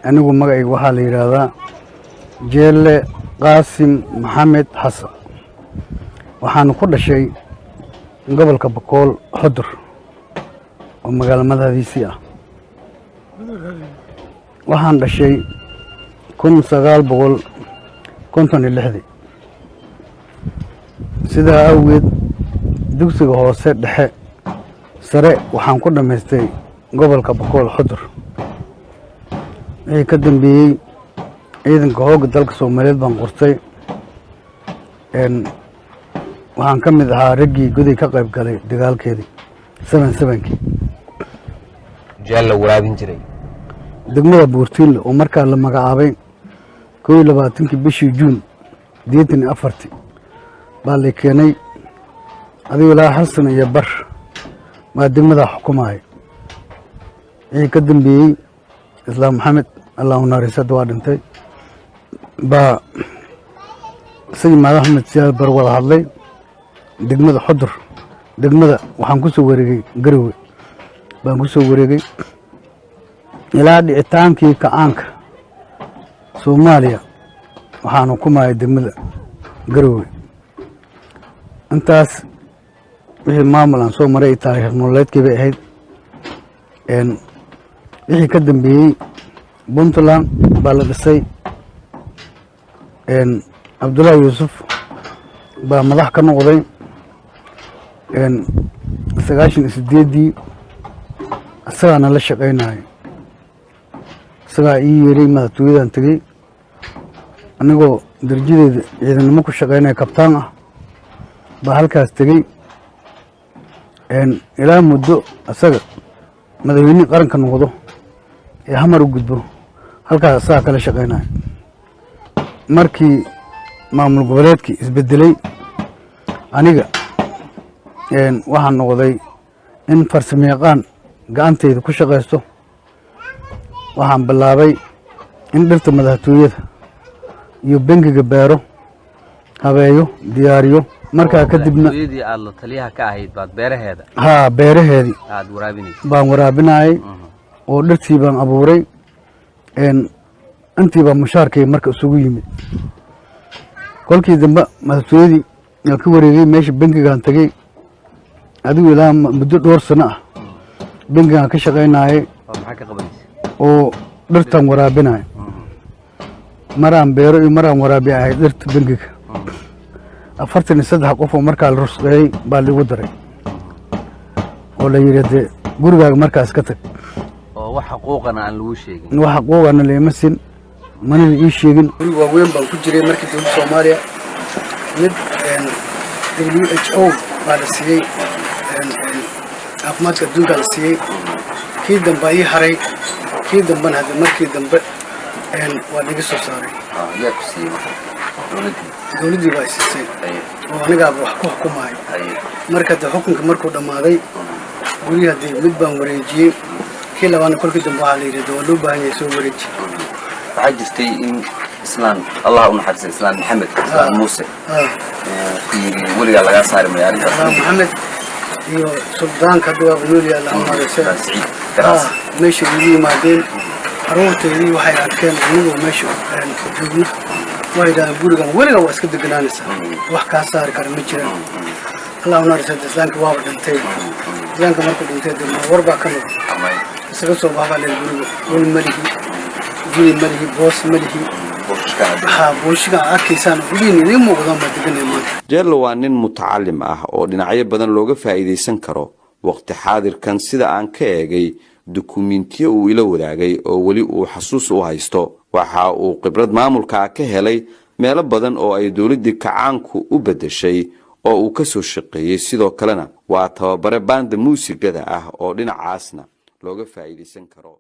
anigu magacaygu waxaa la yiraahdaa Jeelle Qaasim Maxamed Xasan waxaan ku dhashay gobolka Boqol Xudur oo magaalada ah waxaan dhashay 1956 sidaa awgeed dugsiga hoose dhexe sare waxaan ku dhameystay gobolka Boqol Xudur ka dambeeyay ciidanka hooga dalka Soomaaliyeed baan qortay waxaan ka mid ahaa raggii guday ka qayb galay dagaalkeedii 77kii Jeelle waraabin jiray degmada Buurtiile oo markaa la magacaabay 22 bishii Juun 2004 baa la keenay adiga ilaa Xasan iyo Bar ma degmada xukumaay ka dambeeyay Islaam Maxamed Allah narisad waa dhintay ba Sayid Axmed Siyaad Bar wada hadlay degmada Xudur degmada waxaan ku soo wareegay Garowe baan ku soo wareegay ilaa dhicitaankii kacaanka Soomaaliya waxaan xukumaay degmada Garowe intaas wixii maamul aan soo maray taariikh nololeedkii bay ahayd wixii ka dambeeyay Puntland baa la dhisay Abdullahi Yusuf baa madax ka noqday 98dii asagana la shaqeynay asagaa ii yeeray madaxtooyadan tagay anigoo darajadeeda ciidanimo ku shaqeynay kabtaan ah baa halkaas tagay ilaa muddo asaga madaxweyne qaranka noqdo ee hamar u gudbo halkaas asaga kala shaqeynay markii maamul goboleedkii isbedelay aniga waxaan noqday in farsamayaqaan gacantayda ku shaqeysto waxaan bilaabay in dhirta madaxtooyada iyo bangiga beero habeeyo diyaariyo markaa kadibna madaxtooyadii aad la taliyaha ka ahayd baad beeraheeda beeraheedii aad waraabinayso baan waraabinayay oo dhirtii baan abuuray intii baa mushaarkay marka isugu yimid kolkii dambe madaxtooyadii aan ka wareegay meesha bangigaan tagay adigu ilaa muddo dhowr sano ah bangigaan ka shaqeynayay maxaa ka qabanaysa oo dhirtan waraabinay maraan beero iyo maraan waraabi ahay dhirta bangiga 43 qof oo markaa la rusqeeyay baa lagu daray oo la yiraahday gurigaaga markaas ka tag oo wax xuquuqana aan lagu sheegin wax xuquuqana leema sin mana ii sheegin waa weyn baan ku jiray markii dowladda Soomaaliya mid WHO baa la siiyay caafimaadka adduunka la siiyay kii dambe ay haray kii dambe hadda markii dambe waa laga soo saaray yaa ku siiyay dowladii baa siisay oo aniga wax ku xukumaay marka xukunka markuu dhamaaday guriga mid baan wareejiyay kii labaana kolkii dambe waxaa la yiraahdo waa loo baahan yahay soo wareeji waxaa jirtay in islaan Allah u naxariisto islaan Maxamed islaan Muuse weligaa laga saari maayo arrintaas Maxamed iyo suldaanka duwa Nuuriya Allah naxariisto meesha ugu yimaadeen carruurteedii waxay arkeen anigoo meesha joogno وإذا نقول كان ولا هو أسكت الجنانسة وحكى صار كرم الجيران الله نرسل تزانك وابد انتهي تزانك مركب انتهي وربع كله سقطوا بابا للجنوب والملكي جيل الملكي بوس الملكي بوشكا أكيسان ودين يوم وقدام بدقنا ما Jeelle waa nin mutacallim ah oo dhinacyo badan looga faa'iideysan karo waqti xaadirkan sida aan ka eegay dukumiintiyo uu ila wadaagay oo wali uu xasuus u haysto waxa uu khibrad maamulka ka helay meelo badan oo ay dawladii kacaanku u bedeshay oo uu ka soo shaqeeyay sidoo kalena waa tababare banda muusigada ah oo dhinacaasna looga faa'iideysan karo